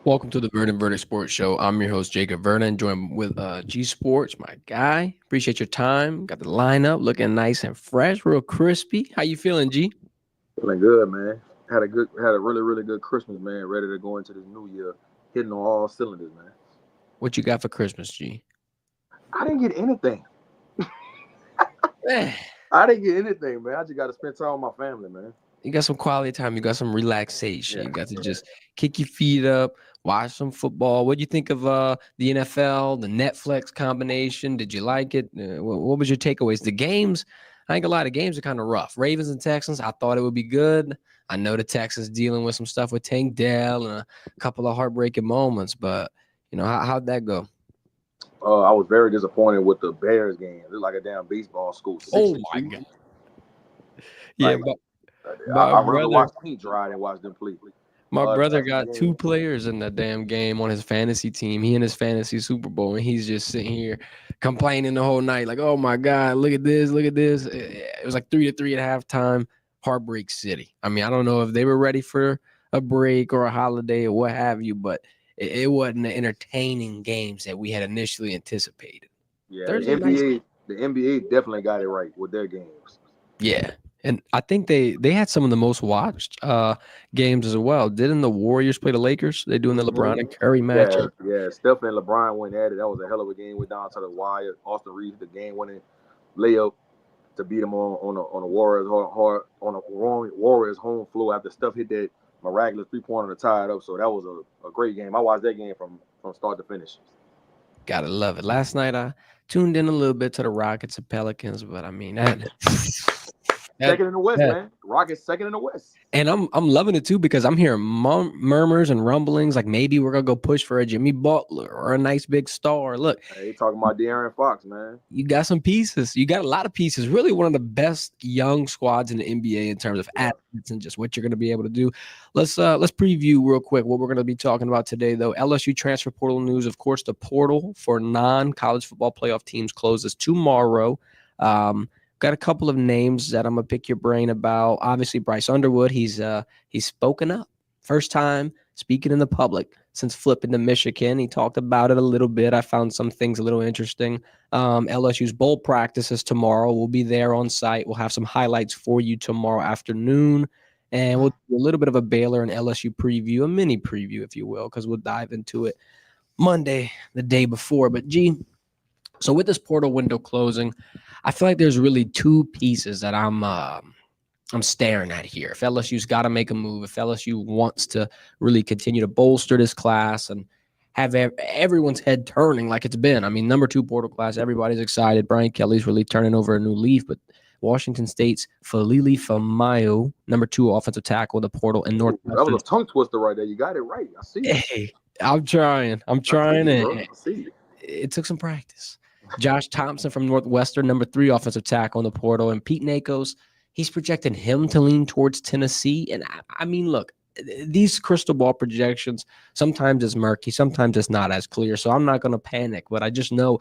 Welcome to the Verdin Sports Show. I'm your host, Jacob Verdin, joined with G Sports, my guy. Appreciate your time. Got the lineup looking nice and fresh, real crispy. How you feeling, G? Feeling good, man. Had a really good Christmas, man. Ready to go into this new year, hitting on all cylinders, man. What you got for Christmas, G? I didn't get anything. Eh, I didn't get anything, man. I just got to spend time with my family, man. you got some quality time. You got some relaxation. Yeah, You got to yeah. just kick your feet up, watch some football. What do you think of the NFL, the Netflix combination? Did you like it? What was your takeaways? The games, I think a lot of games are kind of rough. Ravens and Texans, I thought it would be good. I know the Texans dealing with some stuff with Tank Dell and a couple of heartbreaking moments, but how'd that go? I was very disappointed with the Bears game. It looked like a damn baseball school, six Oh to my two. god! Yeah, Like my I'd rather brother watch paint dry than watch them play. My brother Texas got two game. players in the damn game on his fantasy team. He in his fantasy Super Bowl, and he's just sitting here complaining the whole night, like, "Oh my god, look at this, look at this." It was like 3-3 at halftime. Heartbreak City. I mean, I don't know if they were ready for a break or a holiday or what have you, but it wasn't the entertaining games that we had initially anticipated. Yeah, the Thursday night, NBA, the NBA definitely got it right with their games. yeah. And I think they had some of the most watched games as well. Didn't the Warriors play the Lakers? They doing the hmm LeBron and Curry Yeah, matchup. yeah. Steph and LeBron went at it. That was a hell of a game. Went down to the wire. Austin Reeves, the game-winning layup to beat them on a Warriors home floor after Steph hit that miraculous 3-pointer to tie it up. So that was a great game. I watched that game from start to finish. Gotta love it. Last night I tuned in a little bit to the Rockets and Pelicans, but I mean that Second in the West, that man. Rockets second in the West. and I'm loving it too because I'm hearing murmurs and rumblings like maybe we're gonna go push for a Jimmy Butler or a nice big star. Look, Hey, talking about De'Aaron Fox, man. you got some pieces. You got a lot of pieces. Really, one of the best young squads in the NBA in terms of Yeah. athletes and just what you're going to be able to do. Let's preview real quick what we're going to be talking about today, though. LSU transfer portal news. Of course, the portal for non-college football playoff teams closes tomorrow. Got a couple of names that I'm gonna pick your brain about. Obviously, Bryce Underwood. He's spoken up. First time speaking in the public since flipping to Michigan. He talked about it a little bit. I found some things a little interesting. LSU's bowl practices tomorrow. We'll be there on site. We'll have some highlights for you tomorrow afternoon. And we'll do a little bit of a Baylor and LSU preview, a mini preview, if you will, because we'll dive into it Monday, the day before. But, G, so with this portal window closing, I feel like there's really two pieces that I'm staring at here. If LSU's got to make a move, if LSU wants to really continue to bolster this class and have everyone's head turning like it's been. I mean, number two portal class, everybody's excited. Brian Kelly's really turning over a new leaf, but Washington State's Falili Famayo, number two offensive tackle in the portal, and Ooh, that was Northwestern. a tongue twister right there. You got it right. I see you. Hey, I'm trying. I'm I see trying, you, and bro. I see you. it took some practice. Josh Thompson from Northwestern, number three offensive tackle in the portal, and Pete Nakos, he's projecting him to lean towards Tennessee. And I mean, look, these crystal ball projections sometimes it's murky, sometimes it's not as clear. So I'm not going to panic, but I just know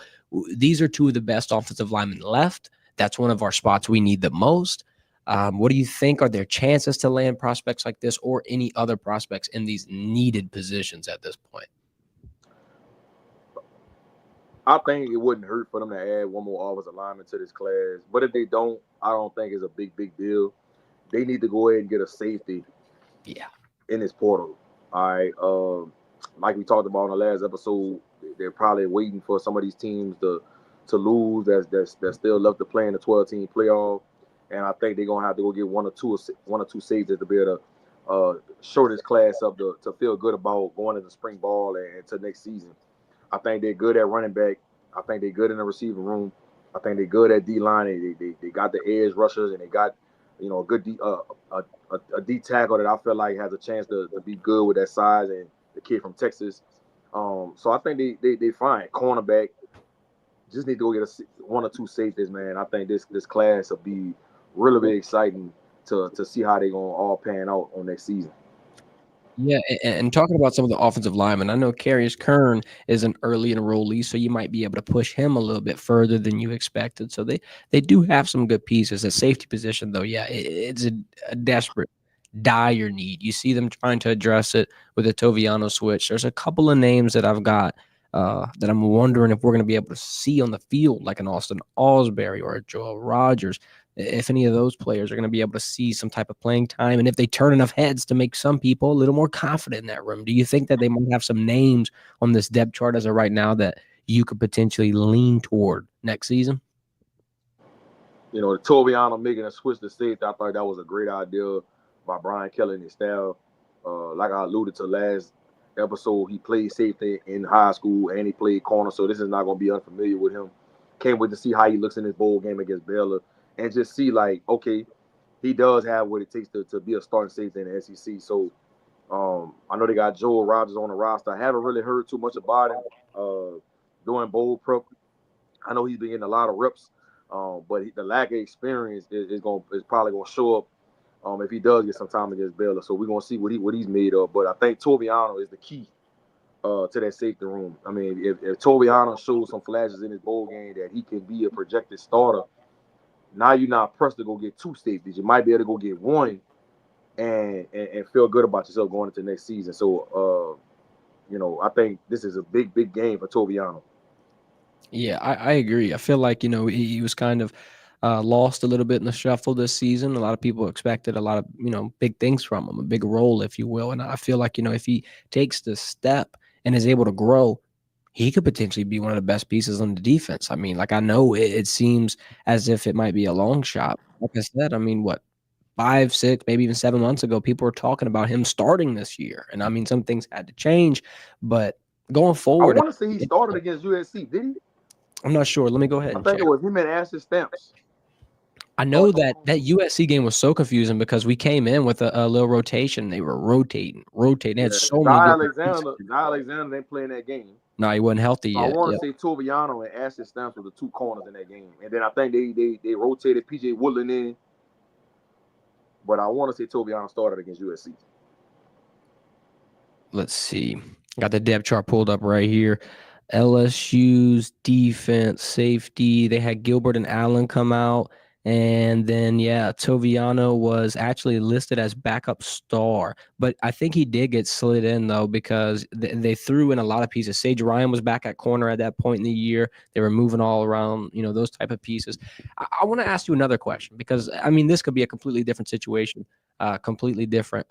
these are two of the best offensive linemen left. That's one of our spots we need the most. What do you think? Are there chances to land prospects like this or any other prospects in these needed positions at this point? I think it wouldn't hurt for them to add one more offensive lineman to this class. But if they don't, I don't think it's a big deal. They need to go ahead and get a safety Yeah. in this portal. All right. Like we talked about in the last episode, they're probably waiting for some of these teams to lose that's still left to play in the 12-team playoff. And I think they're gonna have to go get one or two safeties to be able to shore this class up to feel good about going into spring ball and to next season. I think they're good at running back. I think they're good in the receiving room. I think they're good at D line. They got the edge rushers and they got a good a D tackle that I feel like has a chance to be good with that size and the kid from Texas. So I think they fine. Cornerback just need to go get one or two safeties, man. I think this class will be really exciting to see how they gonna all pan out on next season. Yeah, and talking about some of the offensive linemen, I know Carius Kern is an early enrollee, so you might be able to push him a little bit further than you expected. So they do have some good pieces. At safety position, though, yeah, it's a desperate dire need. You see them trying to address it with a Toviano switch. There's a couple of names that I've got that I'm wondering if we're going to be able to see on the field, like an Austin Osbury or a Joel Rogers, if any of those players are going to be able to see some type of playing time, and if they turn enough heads to make some people a little more confident in that room. Do you think that they might have some names on this depth chart as of right now that you could potentially lean toward next season? The Toviano making a switch to safety, I thought that was a great idea by Brian Kelly and his staff. Like I alluded to last episode, he played safety in high school and he played corner, so this is not going to be unfamiliar with him. Can't wait to see how he looks in his bowl game against Baylor and just see, like, okay, he does have what it takes to be a starting safety in the SEC. So I know they got Joel Rogers on the roster. I haven't really heard too much about him doing bowl prep. I know he's been getting a lot of reps, but the lack of experience is probably gonna show up if he does get some time against Baylor. So we're gonna see what he's made of. But I think Toviano is the key to that safety room. I mean, if Toviano shows some flashes in his bowl game that he can be a projected starter, now you're not pressed to go get two safeties. You might be able to go get one and feel good about yourself going into next season. So I think this is a big game for Toviano. Yeah, I agree. I feel like, he was kind of lost a little bit in the shuffle this season. A lot of people expected a lot of, big things from him, a big role, if you will. And I feel like, if he takes the step and is able to grow, he could potentially be one of the best pieces on the defense. I mean, like, I know it seems as if it might be a long shot. Like I said, I mean, what, 5, 6, maybe even 7 months ago, people were talking about him starting this year. And I mean, some things had to change, but going I forward, want to say he started against USC, did he? I'm not sure. Let me go ahead I and think check. it was him and Ashton Stamps. I know that USC game was so confusing because we came in with a little rotation. They were rotating. They had Yeah, so many Zai different pieces. Alexander didn't play in that game. No, he wasn't healthy So I yet. want Yeah. to say Toviano and Ashton Stamps were the two corners in that game. And then I think they rotated PJ Woodland in. But I want to say Toviano started against USC. Let's see. Got the depth chart pulled up right here. LSU's defense, safety. They had Gilbert and Allen come out. And then, Toviano was actually listed as backup star. But I think he did get slid in, though, because they threw in a lot of pieces. Sage Ryan was back at corner at that point in the year. They were moving all around, those type of pieces. I want to ask you another question because, I mean, this could be a completely different situation, completely different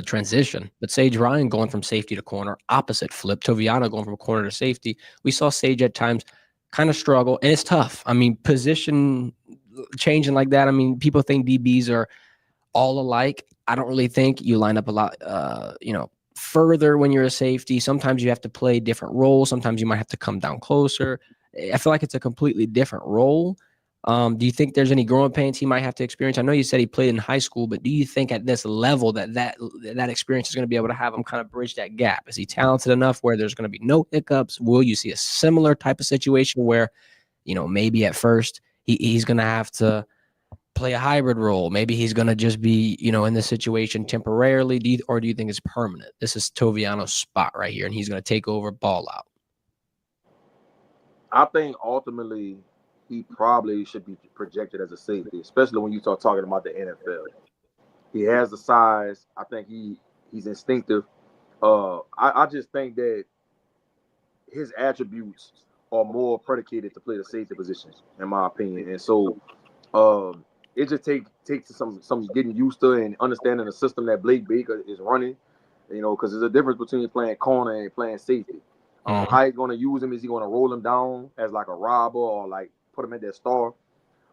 transition. But Sage Ryan going from safety to corner, opposite flip. Toviano going from corner to safety. We saw Sage at times kind of struggle, and it's tough. I mean, position changing like that. I mean, people think DBs are all alike. I don't really think you line up a lot, further when you're a safety. Sometimes you have to play different roles. Sometimes you might have to come down closer. I feel like it's a completely different role. Do you think there's any growing pains he might have to experience? I know you said he played in high school, but do you think at this level that experience is going to be able to have him kind of bridge that gap? Is he talented enough where there's going to be no hiccups? Will you see a similar type of situation where, maybe at first he's going to have to play a hybrid role? Maybe he's going to just be, in this situation temporarily. Or do you think it's permanent? This is Toviano's spot right here, and he's going to take over, ball out. I think ultimately he probably should be projected as a safety, especially when you start talking about the NFL. He has the size. I think he's instinctive. I just think that his attributes are more predicated to play the safety positions, in my opinion. And so it just takes some getting used to and understanding the system that Blake Baker is running. Because there's a difference between playing corner and playing safety. How he's going to use him? Is he going to roll him down as like a robber or like put him in that star?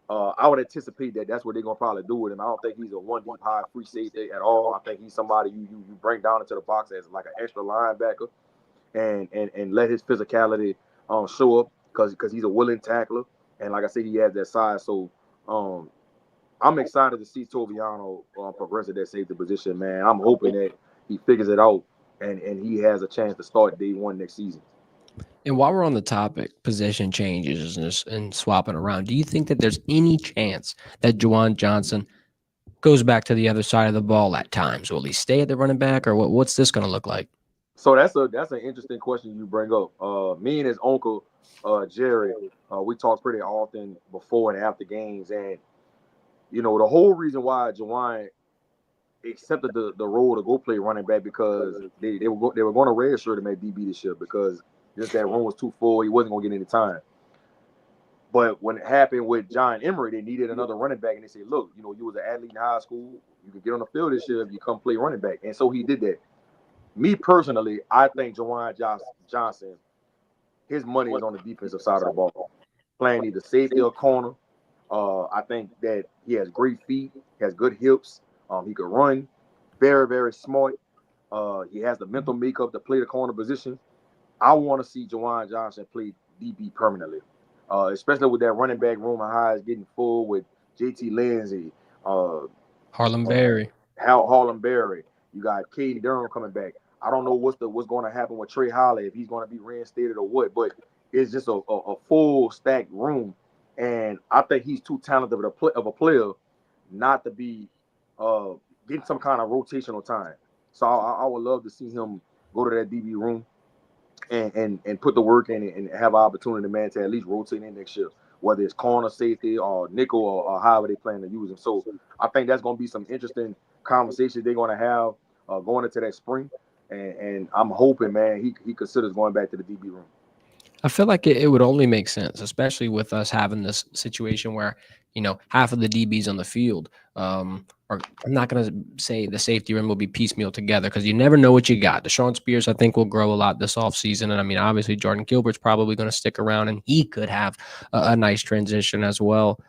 I would anticipate that that's what they're going to probably do with him. I don't think he's a one deep high free safety at all. I think he's somebody you bring down into the box as like an extra linebacker and let his physicality show up because he's a willing tackler. And like I said, he has that size. So I'm excited to see Toviano progress at that safety position, man. I'm hoping that he figures it out and he has a chance to start day one next season. And while we're on the topic, position changes and swapping around, do you think that there's any chance that Juwan Johnson goes back to the other side of the ball at times? Will he stay at the running back, or what's this going to look like? So that's an interesting question you bring up. Me and his uncle Jerry, we talk pretty often before and after games, and the whole reason why Juwan accepted the role to go play running back because they were going to redshirt him at DB this year because just that room was too full. He wasn't going to get any time. But when it happened with John Emery, they needed another running back, and they said, "Look, you was an athlete in high school. You can get on the field this year if you come play running back." And so he did that. Me personally, I think Johnson, his money is on the defensive side of the ball, playing either safety or corner. I think that he has great feet, has good hips. He could run, very, very smart. He has the mental makeup to play the corner position. I want to see Juwan Johnson play DB permanently, especially with that running back room and how it's getting full with JT Lindsey, uh, Harlem Berry. Harlem Berry. You got Caden Durham coming back. I don't know what's going to happen with Trey Holly, if he's going to be reinstated or what, but it's just a full stacked room, and I think he's too talented of a player not to be getting some kind of rotational time. So I would love to see him go to that DB room and put the work in and have an opportunity, man, to at least rotate in next year, whether it's corner, safety, or nickel, or however they plan to use him. So I think that's going to be some interesting conversations they're going to have going into that spring. And I'm hoping, man, he considers going back to the DB room. I feel like it would only make sense, especially with us having this situation where, half of the DBs on the field, or I'm not going to say the safety room will be piecemeal together because you never know what you got. Deshaun Spears, I think, will grow a lot this offseason. And I mean, obviously, Jordan Gilbert's probably going to stick around and he could have a nice transition as well.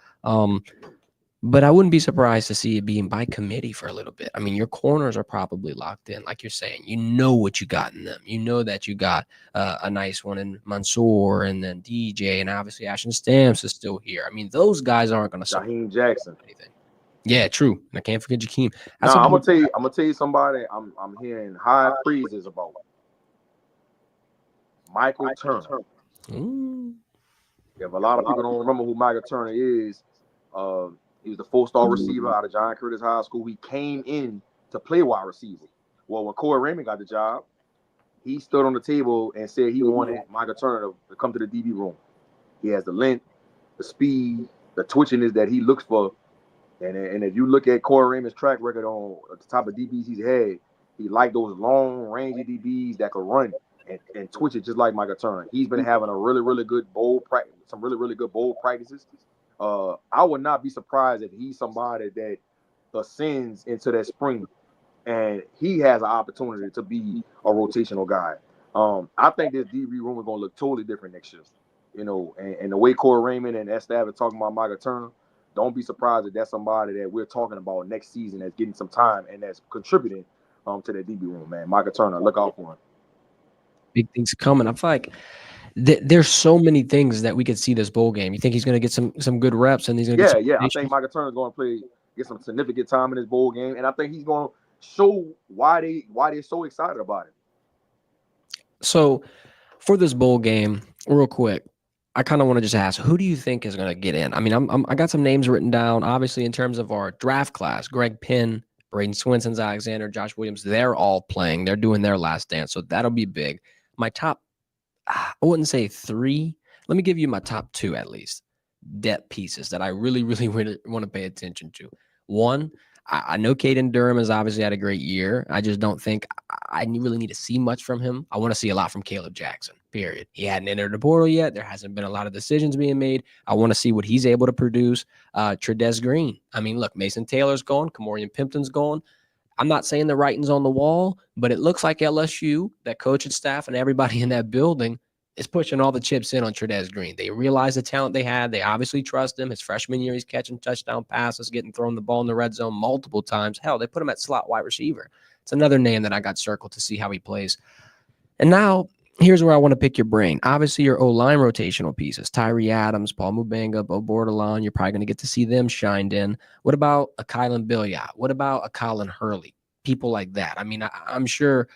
But I wouldn't be surprised to see it being by committee for a little bit. I mean, your corners are probably locked in, like you're saying. You know what you got in them. You know that you got a nice one in Mansour and then DJ, and obviously Ashton Stamps is still here. I mean, those guys aren't going to Jaheim Jackson. Anything. Yeah, true. And I can't forget Jakeem. Now I'm gonna tell you somebody I'm hearing high praises about. Michael Turner. If a lot of people don't remember who Michael Turner is, he was the 4-star receiver out of John Curtis High School. He came in to play wide receiver. Well, when Corey Raymond got the job, he stood on the table and said he wanted Michael Turner to come to the DB room. He has the length, the speed, the twitchiness that he looks for. And if you look at Corey Raymond's track record on the type of DBs he's had, he liked those long, rangy DBs that could run and twitch it just like Michael Turner. He's been having a really, really good bowl practice, some really, really good bowl practices. I would not be surprised if he's somebody that ascends into that spring and he has an opportunity to be a rotational guy. I think this DB room is going to look totally different next year. And the way Corey Raymond and that staff are talking about Michael Turner, don't be surprised if that's somebody that we're talking about next season that's getting some time and that's contributing to that DB room, man. Michael Turner, look out for him. Big things coming. I feel like there's so many things that we could see this bowl game. You think he's going to get some good reps and he's going to get some I think Michael Turner's going to get some significant time in this bowl game, and I think he's going to show why they're so excited about it. So for this bowl game, real quick, I kind of want to just ask, who do you think is going to get in? I mean, I got some names written down. Obviously, in terms of our draft class, Greg Penn, Braden Swenson's Alexander, Josh Williams, they're all playing. They're doing their last dance, so that'll be big. My top, I wouldn't say 3. Let me give you my top 2 at least depth pieces that I really, really, really want to pay attention to. One, I know Caden Durham has obviously had a great year. I just don't think I really need to see much from him. I want to see a lot from Caleb Jackson, period. He hadn't entered the portal yet. There hasn't been a lot of decisions being made. I want to see what he's able to produce. Trudez Green. I mean, look, Mason Taylor's gone. Kamorian Pimpton's gone. I'm not saying the writing's on the wall, but it looks like LSU, that coach and staff and everybody in that building is pushing all the chips in on Trudez Green. They realize the talent they had. They obviously trust him. His freshman year, he's catching touchdown passes, getting thrown the ball in the red zone multiple times. Hell, they put him at slot wide receiver. It's another name that I got circled to see how he plays. And now, here's where I want to pick your brain. Obviously, your O-line rotational pieces, Tyree Adams, Paul Mubanga, Bo Bordelon, you're probably going to get to see them shined in. What about a Kylan Billiot? What about a Colin Hurley? People like that. I mean, I'm sure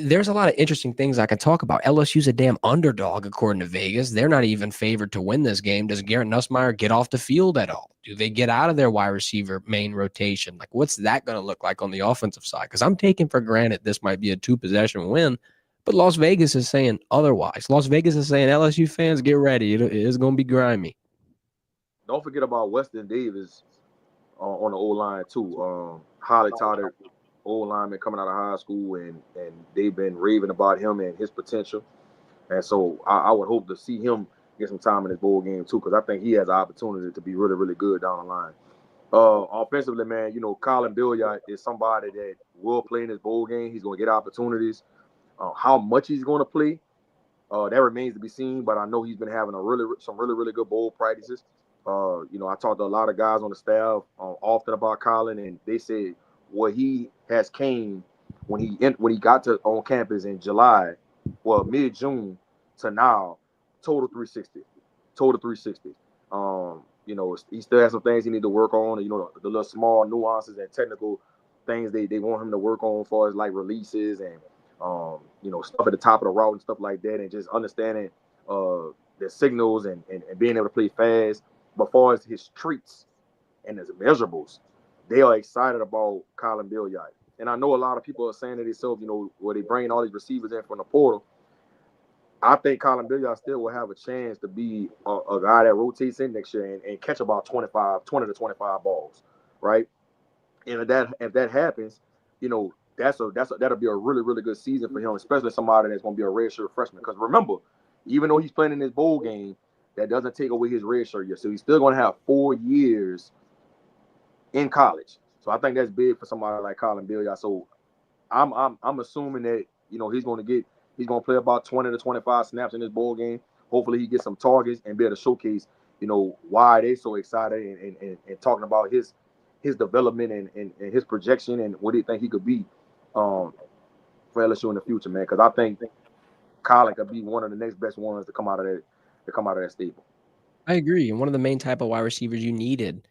there's a lot of interesting things I can talk about. LSU's a damn underdog, according to Vegas. They're not even favored to win this game. Does Garrett Nussmeier get off the field at all? Do they get out of their wide receiver main rotation? Like, what's that going to look like on the offensive side? Because I'm taking for granted this might be a 2-possession win, but Las Vegas is saying otherwise. Las Vegas is saying, LSU fans, get ready. It's going to be grimy. Don't forget about Weston Davis, on the O line too. Highly touted O lineman coming out of high school, and they've been raving about him and his potential. And so I would hope to see him get some time in his bowl game too, because I think he has an opportunity to be really, really good down the line. Offensively, man, you know, Colin Billiard is somebody that will play in his bowl game. He's going to get opportunities. How much he's going to play, that remains to be seen. But I know he's been having some really, really good bowl practices. You know, I talked to a lot of guys on the staff often about Colin, and they said what he has came when he got to on campus in July, well, mid-June to now, total 360, total 360. You know, he still has some things he need to work on. You know, the little small nuances and technical things they want him to work on, as far as like releases and you know, stuff at the top of the route and stuff like that, and just understanding the signals and being able to play fast. But far as his traits and his measurables, they are excited about Colin Billiard. And I know a lot of people are saying to themselves, you know, where they bring all these receivers in from the portal. I think Colin Billiard still will have a chance to be a guy that rotates in next year and catch about 20 to 25 balls, right? And if that happens, you know, that'll be a really, really good season for him, especially somebody that's going to be a redshirt freshman. Because remember, even though he's playing in his bowl game, that doesn't take away his redshirt year. So he's still going to have 4 years in college. So I think that's big for somebody like Colin Billiard. So I'm assuming that, you know, he's going to play about 20 to 25 snaps in this bowl game. Hopefully he gets some targets and be able to showcase, you know, why they so excited and talking about his development and his projection and what do you think he could be for LSU in the future, man. Because I think Colin could be one of the next best ones to come out of that stable. I agree. And one of the main type of wide receivers you needed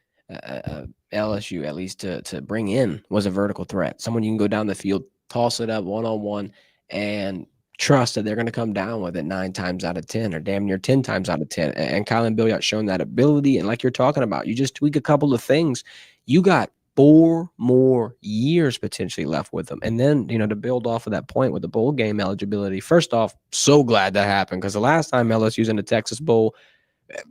LSU at least to bring in was a vertical threat, someone you can go down the field, toss it up one on one, and trust that they're going to come down with it 9 times out of 10, or damn near 10 times out of 10. And Kylan Billiard shown that ability. And like you're talking about, you just tweak a couple of things, you got 4 more years potentially left with them. And then, you know, to build off of that point with the bowl game eligibility, first off, so glad that happened, because the last time LSU's in the Texas Bowl,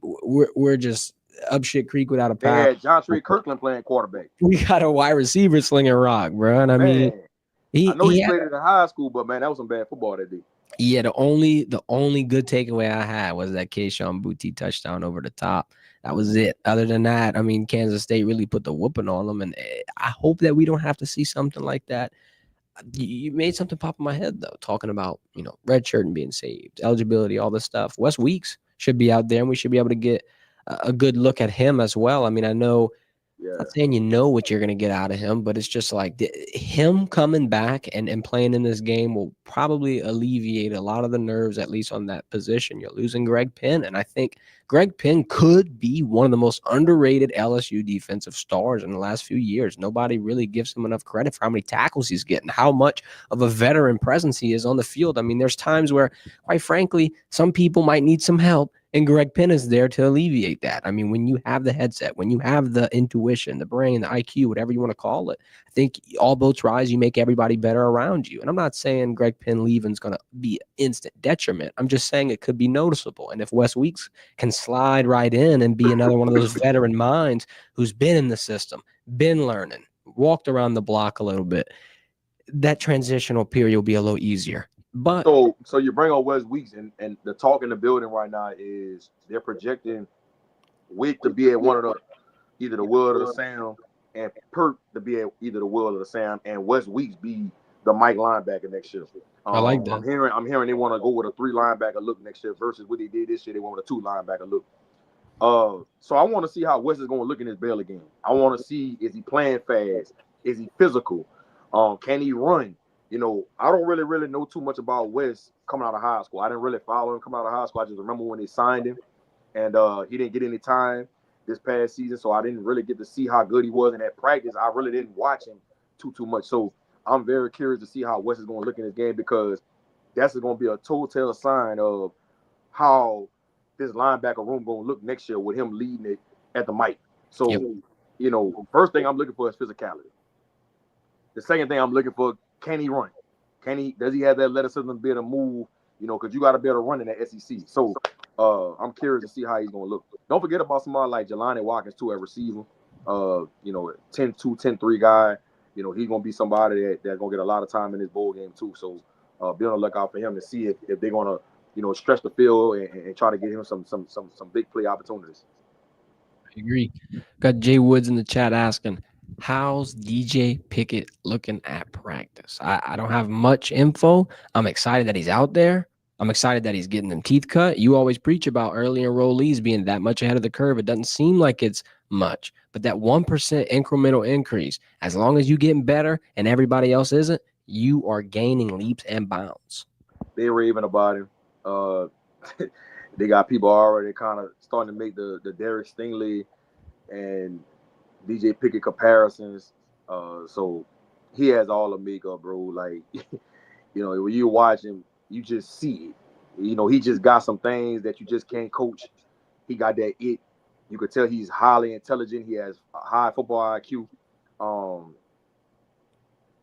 we're just up shit creek without a They paddle. had John Trey Kirkland playing quarterback. We got a wide receiver slinging rock, bro. And I mean, Man, I he know he he had, played it in high school, but man, that was some bad football that day. yeah. The only good takeaway I had was that Keyshawn Boutte touchdown over the top. That was it. Other than that, I mean, Kansas State really put the whooping on them, and I hope that we don't have to see something like that. You made something pop in my head though, talking about, you know, red shirt and being saved, eligibility, all this stuff. Wes Weeks should be out there, and we should be able to get a good look at him as well. I mean, I know, Yeah. not saying you know what you're going to get out of him, but it's just like him coming back and playing in this game will probably alleviate a lot of the nerves, at least on that position. You're losing Greg Penn, and I think Greg Penn could be one of the most underrated LSU defensive stars in the last few years. Nobody really gives him enough credit for how many tackles he's getting, how much of a veteran presence he is on the field. I mean, there's times where, quite frankly, some people might need some help, and Greg Penn is there to alleviate that. I mean, when you have the headset, when you have the intuition, the brain, the IQ, whatever you want to call it, I think all boats rise. You make everybody better around you. And I'm not saying Greg Penn leaving is going to be instant detriment. I'm just saying it could be noticeable. And if Wes Weeks can slide right in and be another one of those veteran minds who's been in the system, been learning, walked around the block a little bit, that transitional period will be a little easier. But So you bring on Wes Weeks, and the talk in the building right now is they're projecting Wick to be at one of the either the Will or the Sam, and Perk to be at either the Will or the Sam, and Wes Weeks be the Mike linebacker next year. I like that. I'm hearing they want to go with a 3 linebacker look next year versus what they did this year. They went with a 2 linebacker look. So I want to see how Wes is going to look in his Baylor game. I want to see, is he playing fast? Is he physical? Can he run? You know, I don't really know too much about Wes coming out of high school. I didn't really follow him coming out of high school. I just remember when they signed him, and he didn't get any time this past season, so I didn't really get to see how good he was in that practice. I really didn't watch him too much. So I'm very curious to see how Wes is going to look in this game, because that's going to be a telltale sign of how this linebacker room going to look next year with him leading it at the mic. So, Yep. you know, first thing I'm looking for is physicality. The second thing I'm looking for, can he run? Does he have that athleticism to be able to move? You know, because you got to be able to run in that SEC. So I'm curious to see how he's going to look. Don't forget about somebody like Jelani Watkins, too, at receiver. 10-2, 10-3 guy. He's gonna be somebody that's gonna get a lot of time in this bowl game too. So be on the lookout for him to see if they're gonna, stretch the field and try to get him some big play opportunities. I agree. Got Jay Woods in the chat asking, how's DJ Pickett looking at practice? I don't have much info. I'm excited that he's out there. I'm excited that he's getting them teeth cut. You always preach about early enrollees being that much ahead of the curve. It doesn't seem like it's much, but that 1% incremental increase, as long as you're getting better and everybody else isn't, you are gaining leaps and bounds. They raving about him. Uh, they got people already kind of starting to make the Derek Stingley and DJ Pickett comparisons. So he has all the makeup, bro. Like, when you watch him, you just see it. He just got some things that you just can't coach. He got that it. You could tell he's highly intelligent. He has a high football IQ.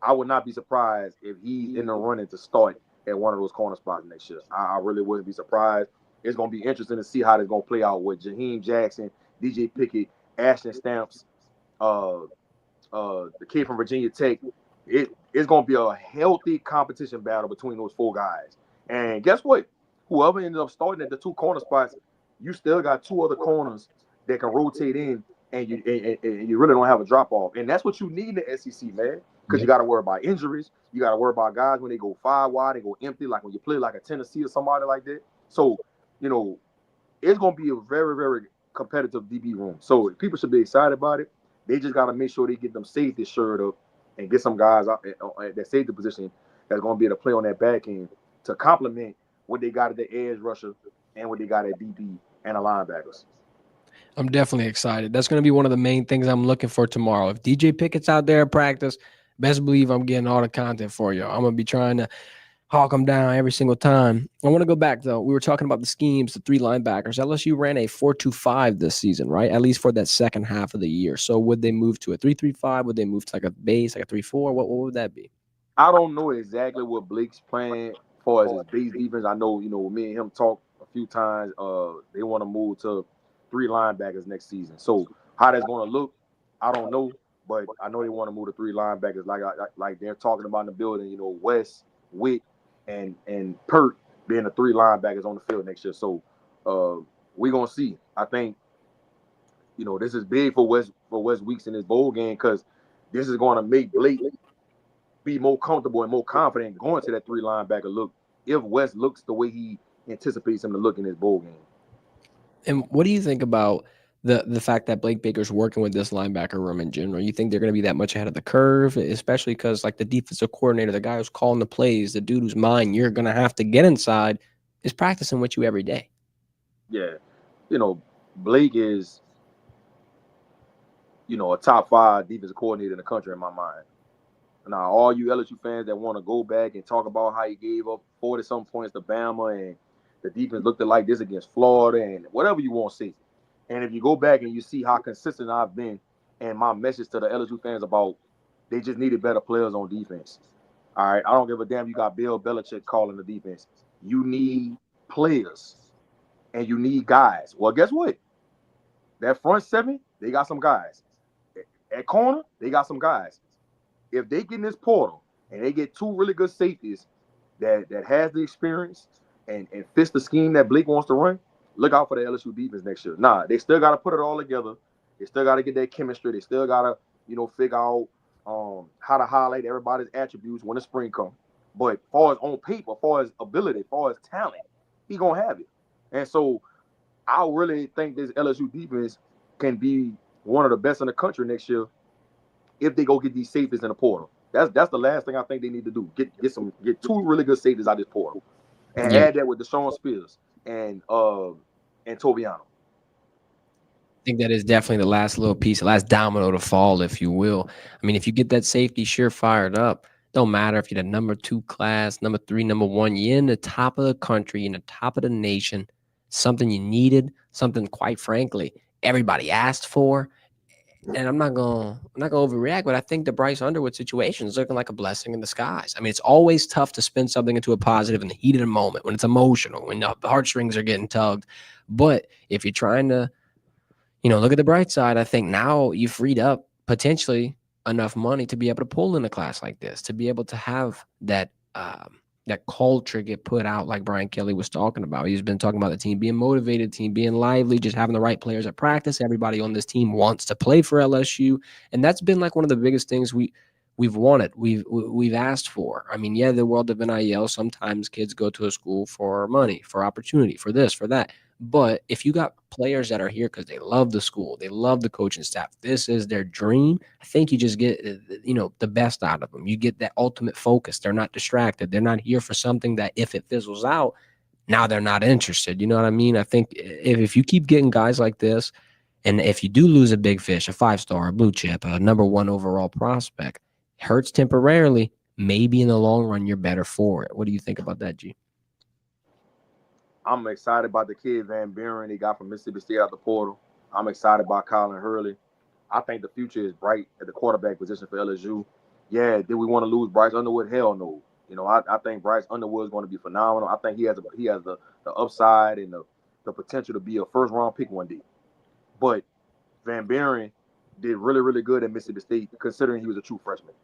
I would not be surprised if he's in the running to start at one of those corner spots next year. I really wouldn't be surprised. It's going to be interesting to see how this going to play out with Jaheim Jackson, DJ Pickett, Ashton Stamps, the kid from Virginia Tech. It's going to be a healthy competition battle between those four guys. And guess what? Whoever ended up starting at the two corner spots, you still got two other corners that can rotate in, and you really don't have a drop off. And that's what you need in the SEC, man, because you got to worry about injuries. You got to worry about guys when they go 5 wide, they go empty, like when you play like a Tennessee or somebody like that. So, it's going to be a very, very competitive DB room. So people should be excited about it. They just got to make sure they get them safety shirt up and get some guys out at that safety position that's going to be able to play on that back end to complement what they got at the edge rusher and what they got at DB and the linebackers. I'm definitely excited. That's going to be one of the main things I'm looking for tomorrow. If DJ Pickett's out there at practice, best believe I'm getting all the content for you. I'm going to be trying to hawk them down every single time. I want to go back, though. We were talking about the schemes, the 3 linebackers. LSU ran a 4-2-5 this season, right? At least for that second half of the year. So would they move to a 3-3-5? Would they move to like a base, like a 3-4? What would that be? I don't know exactly what Blake's playing as far as his base defense. I know, me and him talked a few times. They want to move to 3 linebackers next season. So how that's going to look, I don't know. But I know they want to move to 3 linebackers, like they're talking about in the building. West, Witt, and Perk being the 3 linebackers on the field next year. So we're gonna see. I think this is big for West Weeks in this bowl game, because this is going to make Blake be more comfortable and more confident going to that 3 linebacker look if West looks the way he anticipates him to look in this bowl game. And what do you think about the fact that Blake Baker's working with this linebacker room in general? You think they're going to be that much ahead of the curve, especially because like the defensive coordinator, the guy who's calling the plays, the dude whose mind you're going to have to get inside is practicing with you every day? Yeah. Blake is, a top 5 defensive coordinator in the country in my mind. Now, all you LSU fans that want to go back and talk about how he gave up 40-some points to Bama and the defense looked like this against Florida and whatever you want to see. And if you go back and you see how consistent I've been and my message to the LSU fans about they just needed better players on defense. All right, I don't give a damn you got Bill Belichick calling the defense. You need players and you need guys. Well, guess what? That front 7, they got some guys. At corner, they got some guys. If they get in this portal and they get 2 really good safeties that has the experience and fits the scheme that Blake wants to run, look out for the LSU defense next year. They still got to put it all together. They still got to get that chemistry. They still got to, figure out how to highlight everybody's attributes when the spring comes. But as far as on paper, as far as ability, as far as talent, he going to have it. And so I really think this LSU defense can be one of the best in the country next year if they go get these safeties in the portal. That's the last thing I think they need to do. Get 2 really good safeties out of this portal. And add that with Deshaun Spears and Tobiano. I think that is definitely the last little piece, the last domino to fall, if you will. I mean, if you get that safety sure fired up, don't matter if you're the number 2 class, number 3, number 1, you're in the top of the country, in the top of the nation, something you needed, something, quite frankly, everybody asked for. And I'm not gonna overreact, but I think the Bryce Underwood situation is looking like a blessing in disguise. I mean, it's always tough to spin something into a positive in the heat of the moment, when it's emotional, when the heartstrings are getting tugged. But if you're trying to, Look at the bright side. I think now you freed up potentially enough money to be able to pull in a class like this, to be able to have that culture get put out like Brian Kelly was talking about. He's been talking about the team being motivated, team being lively, just having the right players at practice. Everybody on this team wants to play for LSU, and that's been like one of the biggest things we've wanted, we've asked for. I mean, yeah, the world of NIL, sometimes kids go to a school for money, for opportunity, for this, for that. But if you got players that are here because they love the school, they love the coaching staff, this is their dream, I think you just get, the best out of them. You get that ultimate focus. They're not distracted. They're not here for something that if it fizzles out, now they're not interested. You know what I mean? I think if you keep getting guys like this, and if you do lose a big fish, a 5-star, a blue chip, a number 1 overall prospect, hurts temporarily, maybe in the long run, you're better for it. What do you think about that, G? I'm excited about the kid Van Buren he got from Mississippi State out the portal. I'm excited about Colin Hurley. I think the future is bright at the quarterback position for LSU. Yeah, did we want to lose Bryce Underwood? Hell no. I think Bryce Underwood is going to be phenomenal. I think he has the upside and the potential to be a first round pick one day. But Van Buren did really, really good at Mississippi State, considering he was a true freshman.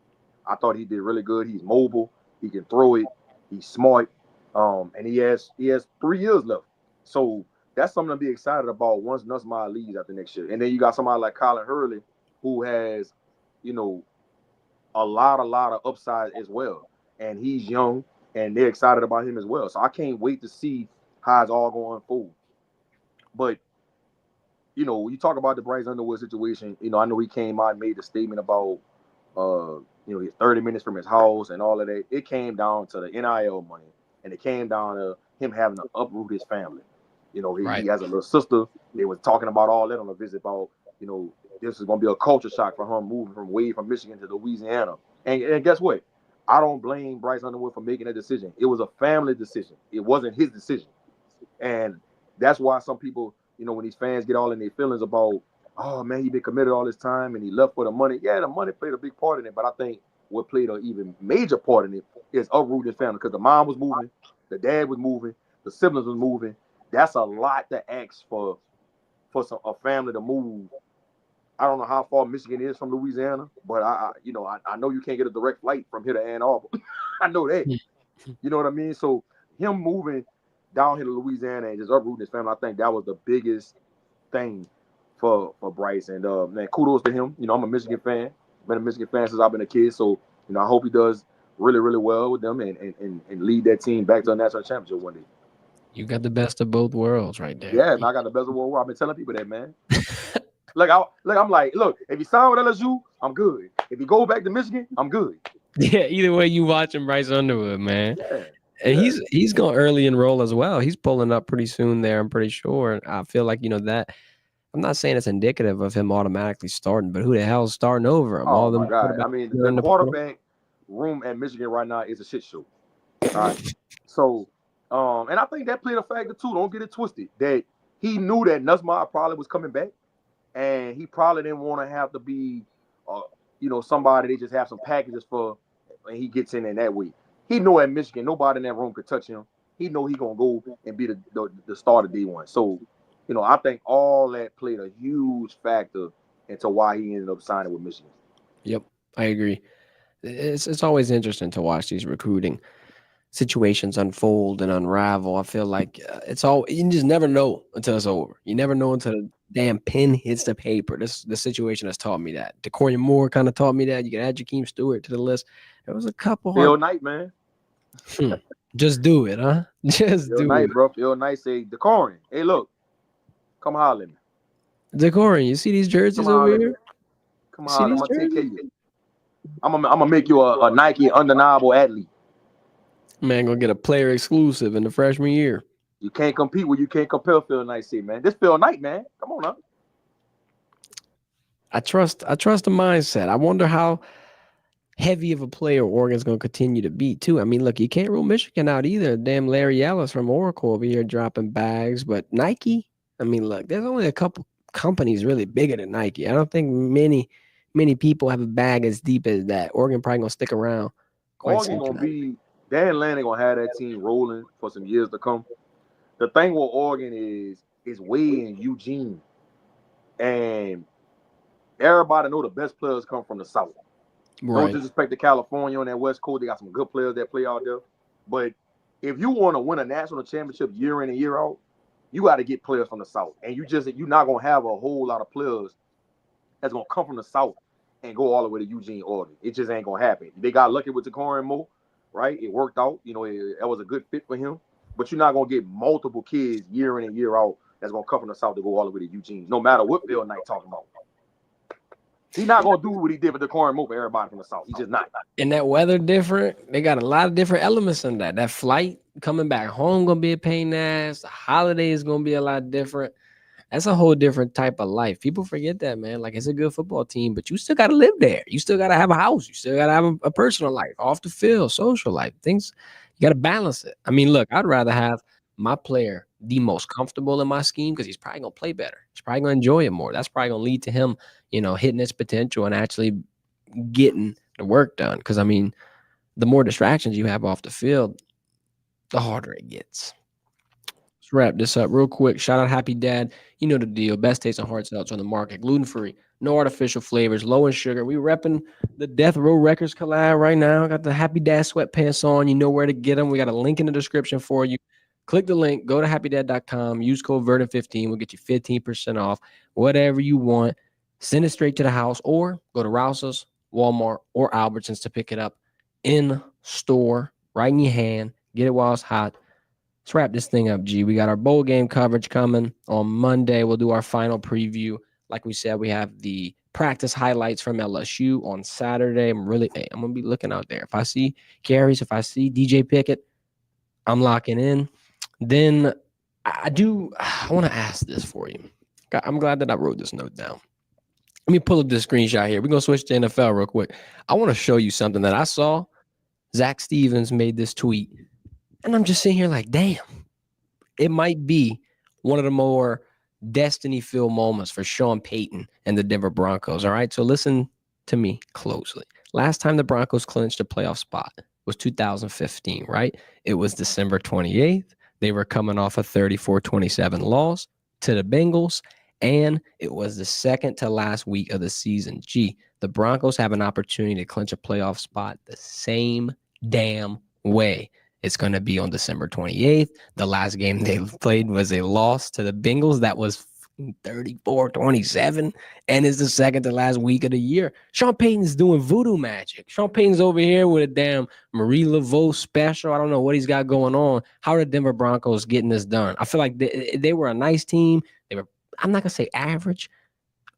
I thought he did really good. He's mobile. He can throw it. He's smart. And he has 3 years left. So that's something to be excited about once Nussmeier leaves after next year. And then you got somebody like Colin Hurley, who has, you know, a lot of upside as well. And he's young, and they're excited about him as well. So I can't wait to see how it's all going to unfold. But you talk about the Bryce Underwood situation. I know he came out and made the statement about he's 30 minutes from his house and all of that. It came down to the NIL money, and it came down to him having to uproot his family. He Right. has a little sister. They were talking about all that on a visit about, this is going to be a culture shock for him moving from Michigan to Louisiana. And guess what? I don't blame Bryce Underwood for making that decision. It was a family decision. It wasn't his decision. And that's why some people, when these fans get all in their feelings about, oh man, he been committed all this time and he left for the money. Yeah, the money played a big part in it, but I think what played an even major part in it is uprooting his family, because the mom was moving, the dad was moving, the siblings was moving. That's a lot to ask for a family to move. I don't know how far Michigan is from Louisiana, but I know you can't get a direct flight from here to Ann Arbor. I know that. You know what I mean? So him moving down here to Louisiana and just uprooting his family, I think that was the biggest thing for Bryce. And man, kudos to him. I'm a Michigan fan. Been a Michigan fan since I've been a kid. So I hope he does really, really well with them and lead that team back to a national championship one day. You got the best of both worlds right there. Yeah, man, I got the best of world war. I've been telling people that, man. I'm like, look, if he sign with LSU, I'm good. If he go back to Michigan, I'm good. Yeah, either way you watching Bryce Underwood, man. Yeah. And Yeah. he's going early enroll as well. He's pulling up pretty soon there, I'm pretty sure. And I feel like, that I'm not saying it's indicative of him automatically starting, but who the hell's starting over him? Oh All my them God. I quarterbacks mean, are the in the portal. quarterback room at Michigan right now is a shit show. All right. So, and I think that played a factor too. Don't get it twisted. That he knew that Nussmeier probably was coming back, and he probably didn't want to have to be, somebody they just have some packages for, and he gets in that way. He knew at Michigan nobody in that room could touch him. He know he gonna go and be the starter D1. So, I think all that played a huge factor into why he ended up signing with Michigan. Yep, I agree. It's always interesting to watch these recruiting situations unfold and unravel. I feel like it's all you just never know until it's over. You never know until the damn pen hits the paper. The situation has taught me that. DeCorian Moore kind of taught me that. You can add Jakeem Stewart to the list. There was a couple Phil hard. Knight, man. Just do it, huh? Just Phil do Knight, it. bro. Phil Knight say, DeCorian, hey, look, come holler at me. DeCorian, you see these Come jerseys over holler at me. here? Come You see holler. I'm these gonna take care jerseys? of you. I'm gonna make you a Nike undeniable athlete. Man, gonna get a player exclusive in the freshman year. You can't compete with you can't compare Phil Knight. Say, man, this Phil Knight, man. Come on, now. I trust the mindset. I wonder how heavy of a player Oregon's going to continue to be too. I mean, look, you can't rule Michigan out either. Damn Larry Ellis from Oracle over here dropping bags, but Nike. I mean, look, there's only a couple companies really bigger than Nike. I don't think many people have a bag as deep as that. Oregon probably gonna stick around quite Oregon some gonna time. be Dan Lanning gonna have that team rolling for some years to come. The thing with Oregon is way in Eugene. and everybody know the best players come from the South. No Right. disrespect to California on that West Coast, they got some good players that play out there. But if you want to win a national championship year in and year out, you got to get players from the South, and you're not gonna have a whole lot of players that's gonna come from the South and go all the way to Eugene, Oregon. It just ain't gonna happen. They got lucky with Tacorin Moe, right? It worked out. That was a good fit for him. But you're not gonna get multiple kids year in and year out that's gonna come from the South to go all the way to Eugene, no matter what Bill Knight talking about. He's not gonna do what he did with Tacorin Moe for everybody from the South. He's just not. And that weather different. They got a lot of different elements in that. That flight coming back home gonna be a pain in the ass. The holiday is gonna be a lot different. That's a whole different type of life. People forget that, man. Like, it's a good football team, but you still got to live there. You still got to have a house. You still got to have a personal life, off the field, social life. Things, you got to balance it. I mean, look, I'd rather have my player the most comfortable in my scheme because he's probably going to play better. He's probably going to enjoy it more. That's probably going to lead to him, hitting his potential and actually getting the work done. Because, I mean, the more distractions you have off the field, the harder it gets. Let's wrap this up real quick. Shout out Happy Dad. You know the deal. Best taste and hard seltzer on the market. Gluten-free. No artificial flavors. Low in sugar. We repping the Death Row Records collab right now. Got the Happy Dad sweatpants on. You know where to get them. We got a link in the description for you. Click the link. Go to happydad.com. Use code Verdin15. We'll get you 15% off. Whatever you want. Send it straight to the house or go to Rouse's, Walmart, or Albertsons to pick it up in store, right in your hand. Get it while it's hot. Let's wrap this thing up, G. We got our bowl game coverage coming on Monday. We'll do our final preview. Like we said, we have the practice highlights from LSU on Saturday. I'm going to be looking out there. If I see carries, if I see DJ Pickett, I'm locking in. Then I want to ask this for you. I'm glad that I wrote this note down. Let me pull up this screenshot here. We're going to switch to NFL real quick. I want to show you something that I saw. Zach Stevens made this tweet. And I'm just sitting here like, damn, it might be one of the more destiny-filled moments for Sean Payton and the Denver Broncos. All right, so listen to me closely. Last time the Broncos clinched a playoff spot was 2015, right? It was December 28th. They were coming off a 34-27 loss to the Bengals, and it was the second to last week of the season. Gee, the Broncos have an opportunity to clinch a playoff spot the same damn way. It's going to be on December 28th. The last game they played was a loss to the Bengals. That was 34-27, and it's the second to last week of the year. Sean Payton's doing voodoo magic. Sean Payton's over here with a damn Marie Laveau special. I don't know what he's got going on. How are the Denver Broncos getting this done? I feel like they were a nice team. I'm not going to say average,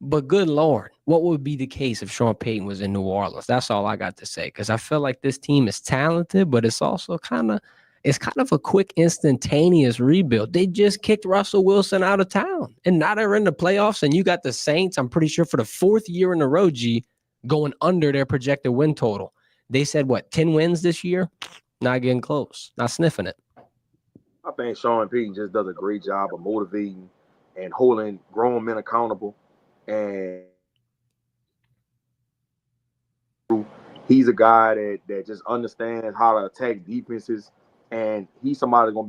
but good Lord, what would be the case if Sean Payton was in New Orleans? That's all I got to say, because I feel like this team is talented, but it's also kind of a quick, instantaneous rebuild. They just kicked Russell Wilson out of town, and now they're in the playoffs, and you got the Saints, I'm pretty sure for the fourth year in a row, G, going under their projected win total. They said, 10 wins this year? Not getting close, not sniffing it. I think Sean Payton just does a great job of motivating and holding grown men accountable. And he's a guy that just understands how to attack defenses, and he's somebody that's gonna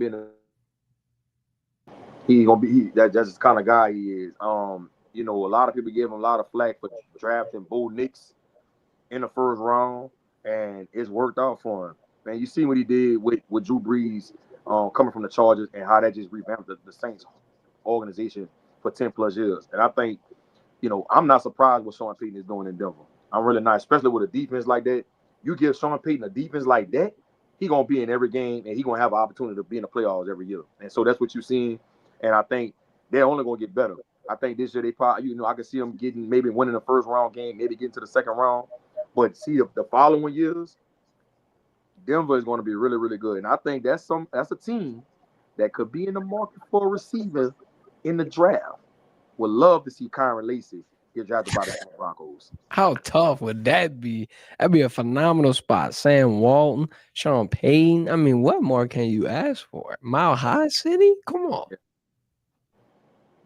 be that's the kind of guy he is. A lot of people give him a lot of flack for drafting Bo Nix in the first round, and it's worked out for him. Man, you see what he did with Drew Brees coming from the Chargers, and how that just revamped the Saints organization for 10 plus years. And I think, I'm not surprised what Sean Payton is doing in Denver. I'm really not, especially with a defense like that. You give Sean Payton a defense like that, he's going to be in every game, and he's going to have an opportunity to be in the playoffs every year. And so that's what you're seeing. And I think they're only going to get better. I think this year they probably, I can see them maybe winning the first round game, maybe getting to the second round. But see, the following years, Denver is going to be really, really good. And I think that's a team that could be in the market for a receiver in the draft. Would love to see Kyron Lacy get drafted by the Broncos. How tough would that be? That'd be a phenomenal spot. Sam Walton, Sean Payton. I mean, what more can you ask for? Mile High City? Come on.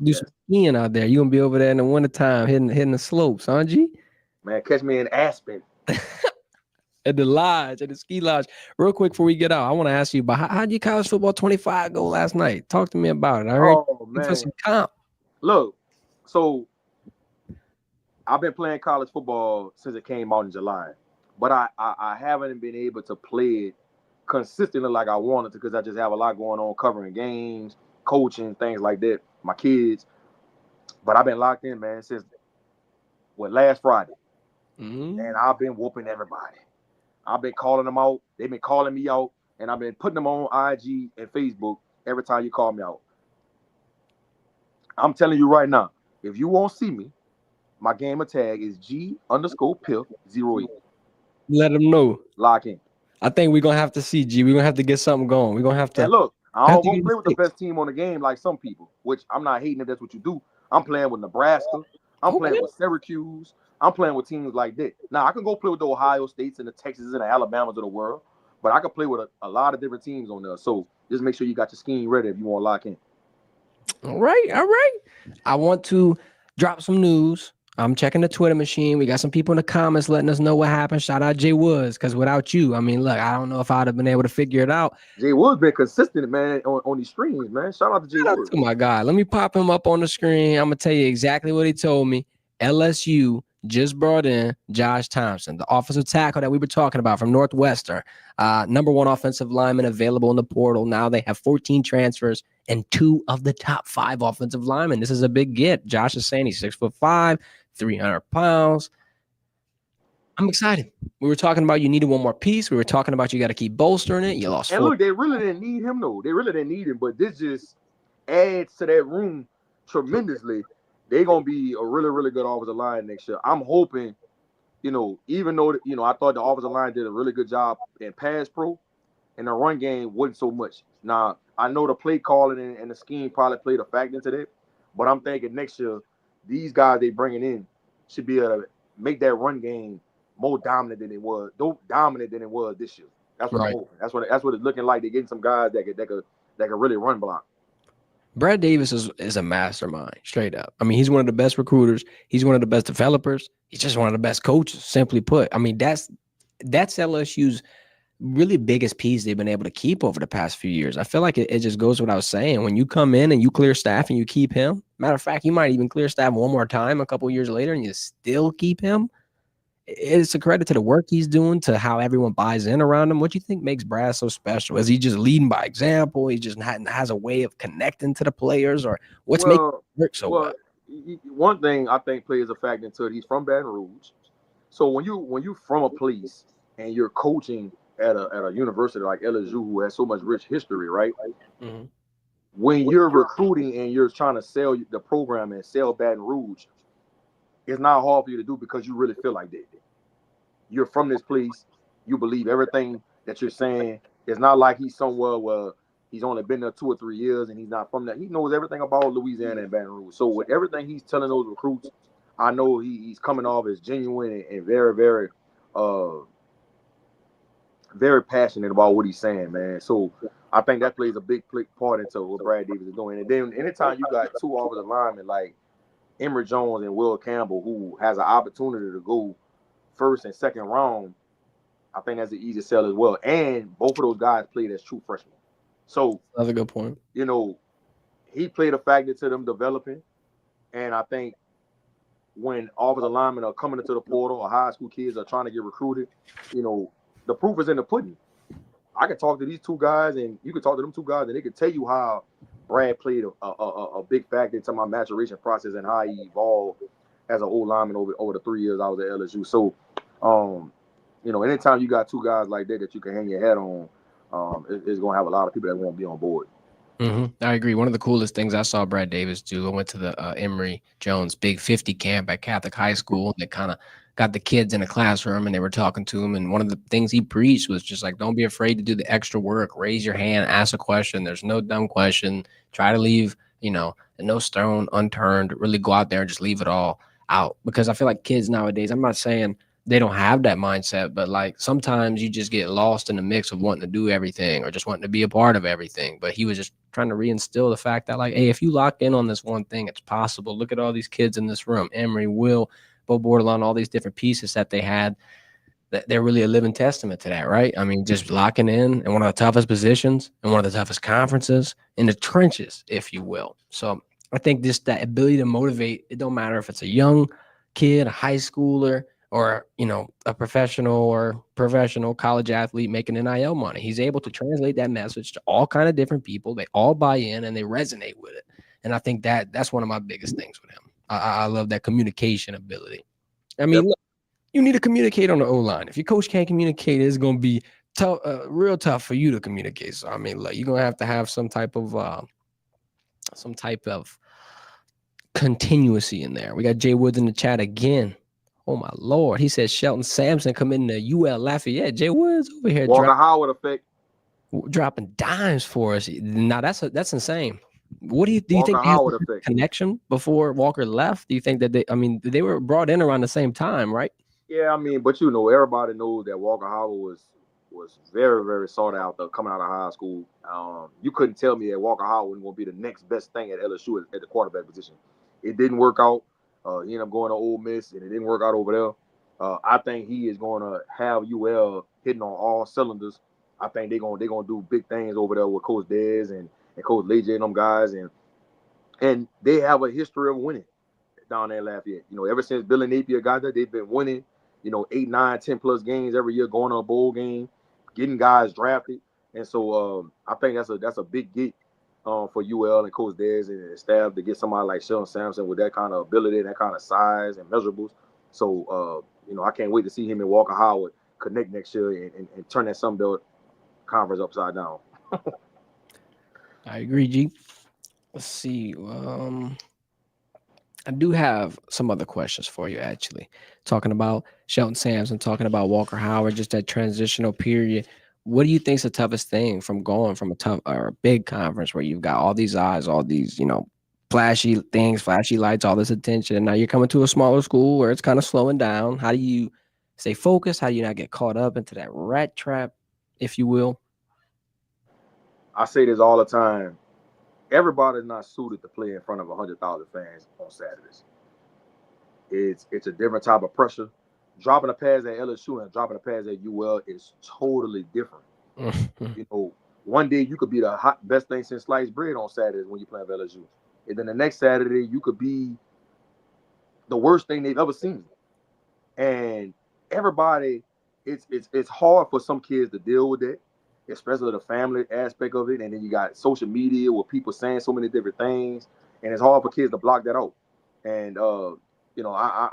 Do some skiing out there. You're going to be over there in the wintertime hitting the slopes, huh, G? Man, catch me in Aspen. At the ski lodge. Real quick before we get out, I want to ask you about how'd your college football 25 go last night? Talk to me about it. I heard man. for some comp. Look, so I've been playing college football since it came out in July, but I haven't been able to play it consistently like I wanted to because I just have a lot going on covering games, coaching, things like that, my kids. But I've been locked in, man, since last Friday, and I've been whooping everybody. I've been calling them out. They've been calling me out, and I've been putting them on IG and Facebook every time you call me out. I'm telling you right now, if you won't see me, my gamer tag is G_Piff08. Let them know. Lock in. I think we're gonna have to see G. We're gonna have to get something going. We're gonna have to. And look, I have don't to go get play with the fixed. best team on the game like some people, which I'm not hating if that's what you do. I'm playing with Nebraska. I'm Okay. playing with Syracuse. I'm playing with teams like that. Now, I can go play with the Ohio States and the Texas and the Alabamas of the world, but I can play with a lot of different teams on there. So just make sure you got your scheme ready if you want to lock in. All right. I want to drop some news. I'm checking the Twitter machine. We got some people in the comments letting us know what happened. Shout out Jay Woods, because without you, I mean, look, I don't know if I'd have been able to figure it out. Jay Woods been consistent, man, on these streams, man. Shout out to Jay Woods. Oh my God. Let me pop him up on the screen. I'm going to tell you exactly what he told me. LSU just brought in Josh Thompson, the offensive tackle that we were talking about from Northwestern. Number one offensive lineman available in the portal. Now they have 14 transfers and 2 of the top 5 offensive linemen. This is a big get. Josh is saying he's 6'5", 300 pounds. I'm excited. We were talking about you needed one more piece. We were talking about you got to keep bolstering it. You lost 4. And look, they really didn't need him, though. They really didn't need him, but this just adds to that room tremendously. They're going to be a really, really good offensive line next year. I'm hoping, even though, I thought the offensive line did a really good job in pass pro, and the run game wasn't so much. Now, I know the play calling and the scheme probably played a factor into that, but I'm thinking next year, these guys they bringing in should be able to make that run game more dominant than it was this year. That's what I'm hoping. That's what it's looking like. They're getting some guys that could really run block. Brad Davis is a mastermind, straight up. I mean, he's one of the best recruiters. He's one of the best developers. He's just one of the best coaches, simply put. I mean, that's LSU's really biggest piece they've been able to keep over the past few years. I feel like it just goes without saying. When you come in and you clear staff and you keep him, matter of fact, you might even clear staff one more time a couple years later and you still keep him. It's a credit to the work he's doing, to how everyone buys in around him. What do you think makes Brad so special? Is he just leading by example? He just has a way of connecting to the players, or what's making it work so well? One thing I think plays a factor into it. He's from Baton Rouge, so when you from a place and you're coaching at a university like LSU, who has so much rich history, right? Mm-hmm. When you're recruiting and you're trying to sell the program and sell Baton Rouge, it's not hard for you to do because you really feel like that. You're from this place. You believe everything that you're saying. It's not like he's somewhere where he's only been there 2 or 3 years and he's not from that. He knows everything about Louisiana and Baton Rouge. So with everything he's telling those recruits, I know he's coming off as genuine and very, very, very passionate about what he's saying, man. So I think that plays a big part into what Brad Davis is doing. And then anytime you got 2 offensive linemen like Emory Jones and Will Campbell, who has an opportunity to go first and second round, I think that's an easy sell as well. And both of those guys played as true freshmen. So that's a good point. He played a factor to them developing. And I think when offensive linemen are coming into the portal or high school kids are trying to get recruited, the proof is in the pudding. I can talk to these 2 guys and you can talk to them 2 guys and they can tell you how Brad played a big factor into my maturation process and how he evolved as an old lineman over the 3 years I was at LSU. So, anytime you got 2 guys like that you can hang your hat on, it's going to have a lot of people that won't be on board. Mm-hmm. I agree. One of the coolest things I saw Brad Davis do, I went to the Emory Jones Big 50 camp at Catholic High School, and they kind of got the kids in a classroom and they were talking to him. And one of the things he preached was just like, don't be afraid to do the extra work. Raise your hand, ask a question. There's no dumb question. Try to leave, no stone unturned. Really go out there and just leave it all out. Because I feel like kids nowadays, I'm not saying they don't have that mindset, but like sometimes you just get lost in the mix of wanting to do everything or just wanting to be a part of everything. But he was just trying to reinstill the fact that like, hey, if you lock in on this one thing, it's possible. Look at all these kids in this room, Emory, Will, Bo Bordelon, all these different pieces that they had. That they're really a living testament to that, right? I mean, just locking in one of the toughest positions and one of the toughest conferences in the trenches, if you will. So I think just that ability to motivate, it don't matter if it's a young kid, a high schooler, or a professional college athlete making NIL money. He's able to translate that message to all kind of different people. They all buy in and they resonate with it. And I think that's one of my biggest things with him. I love that communication ability. I mean, look, you need to communicate on the O-line. If your coach can't communicate, it's going to be tough, real tough for you to communicate. So I mean, look, you're going to have some type of continuity in there. We got Jay Woods in the chat again. Oh my Lord. He says Sheldon Samson coming to UL Lafayette. Jay Woods over here Walker Howard effect. Dropping dimes for us. Now that's insane. What do you think they had a connection before Walker left? Do you think that they were brought in around the same time, right? Yeah, I mean, but everybody knows that Walker Howard was very, very sought after coming out of high school. You couldn't tell me that Walker Howard was going to be the next best thing at LSU at the quarterback position. It didn't work out. He ended up going to Ole Miss, and it didn't work out over there. I think he is going to have UL hitting on all cylinders. I think they're gonna do big things over there with Coach Dez and Coach Leje and them guys, and they have a history of winning down there in Lafayette. Ever since Billy Napier got there, they've been winning. 8, 9, 10 plus games every year, going to a bowl game, getting guys drafted, and so I think that's a big get for UL and Coach Dez and his staff to get somebody like Sheldon Samson with that kind of ability, that kind of size and measurables. So I can't wait to see him and Walker Howard connect next year and turn that Sun Belt conference upside down. I agree, G. Let's see. I do have some other questions for you, actually. Talking about Sheldon Samson, talking about Walker Howard, just that transitional period. What do you think is the toughest thing from going from a tough or a big conference where you've got all these eyes, all these, flashy things, flashy lights, all this attention, and now you're coming to a smaller school where it's kind of slowing down? How do you stay focused? How do you not get caught up into that rat trap, if you will? I say this all the time. Everybody's not suited to play in front of 100,000 fans on Saturdays. It's a different type of pressure. Dropping a pass at LSU and dropping a pass at UL is totally different. One day you could be the best thing since sliced bread on Saturdays when you play at LSU, and then the next Saturday you could be the worst thing they've ever seen. And everybody, it's hard for some kids to deal with that, especially the family aspect of it. And then you got social media with people saying so many different things, and it's hard for kids to block that out. And I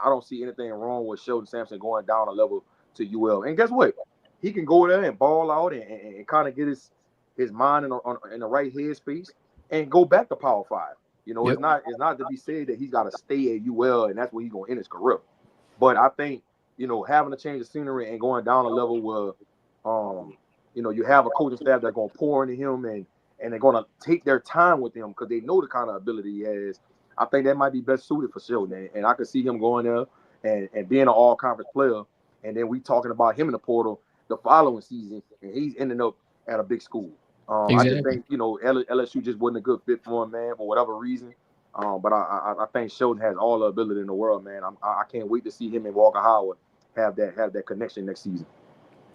don't see anything wrong with Sheldon Samson going down a level to UL. And guess what? He can go there and ball out and kind of get his mind in the right headspace and go back to Power 5. It's not to be said that he's got to stay at UL and that's where he's going to end his career. But I think, having a change of scenery and going down a level where, you have a coaching staff that's going to pour into him and they're going to take their time with him because they know the kind of ability he has. I think that might be best suited for Sheldon. And I could see him going there and being an all-conference player. And then we talking about him in the portal the following season, and he's ending up at a big school. Exactly. I just think, LSU just wasn't a good fit for him, man, for whatever reason. But I think Sheldon has all the ability in the world, man. I can't wait to see him and Walker Howard have that connection next season.